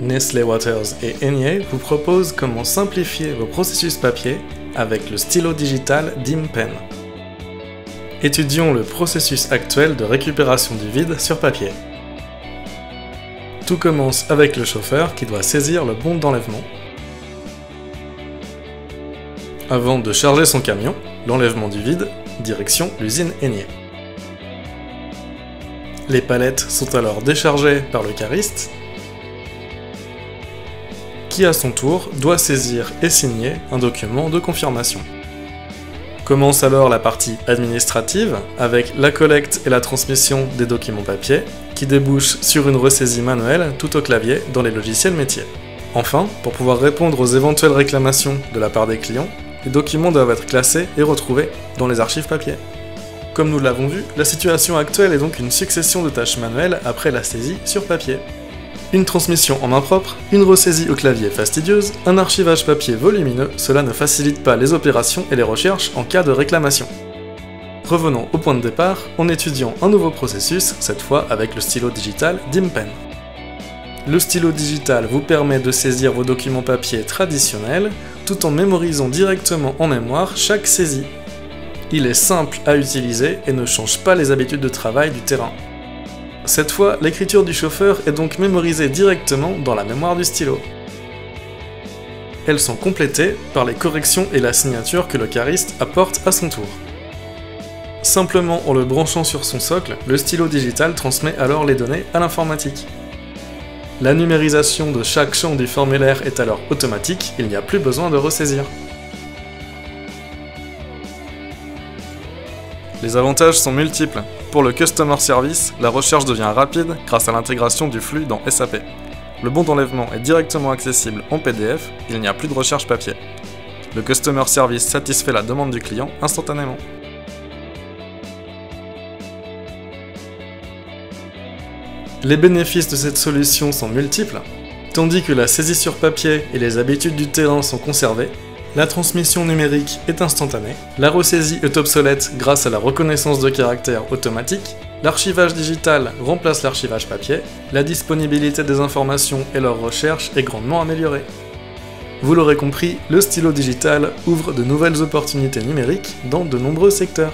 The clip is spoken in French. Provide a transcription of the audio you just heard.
Nestlé Waters et Aigner vous proposent comment simplifier vos processus papier avec le stylo digital DIM-Pen. Étudions le processus actuel de récupération du vide sur papier. Tout commence avec le chauffeur qui doit saisir le bon d'enlèvement. Avant de charger son camion, l'enlèvement du vide, direction l'usine Aigner. Les palettes sont alors déchargées par le cariste, qui à son tour doit saisir et signer un document de confirmation. Commence alors la partie administrative avec la collecte et la transmission des documents papier qui débouche sur une ressaisie manuelle tout au clavier dans les logiciels métiers. Enfin, pour pouvoir répondre aux éventuelles réclamations de la part des clients, les documents doivent être classés et retrouvés dans les archives papier. Comme nous l'avons vu, la situation actuelle est donc une succession de tâches manuelles après la saisie sur papier. Une transmission en main propre, une ressaisie au clavier fastidieuse, un archivage papier volumineux, cela ne facilite pas les opérations et les recherches en cas de réclamation. Revenons au point de départ en étudiant un nouveau processus, cette fois avec le stylo digital DIM-Pen. Le stylo digital vous permet de saisir vos documents papier traditionnels tout en mémorisant directement en mémoire chaque saisie. Il est simple à utiliser et ne change pas les habitudes de travail du terrain. Cette fois, l'écriture du chauffeur est donc mémorisée directement dans la mémoire du stylo. Elles sont complétées par les corrections et la signature que le cariste apporte à son tour. Simplement en le branchant sur son socle, le stylo digital transmet alors les données à l'informatique. La numérisation de chaque champ du formulaire est alors automatique, il n'y a plus besoin de ressaisir. Les avantages sont multiples. Pour le Customer Service, la recherche devient rapide grâce à l'intégration du flux dans SAP. Le bon d'enlèvement est directement accessible en PDF, il n'y a plus de recherche papier. Le Customer Service satisfait la demande du client instantanément. Les bénéfices de cette solution sont multiples. Tandis que la saisie sur papier et les habitudes du terrain sont conservées, la transmission numérique est instantanée, la ressaisie est obsolète grâce à la reconnaissance de caractère automatique, l'archivage digital remplace l'archivage papier, la disponibilité des informations et leur recherche est grandement améliorée. Vous l'aurez compris, le stylo digital ouvre de nouvelles opportunités numériques dans de nombreux secteurs.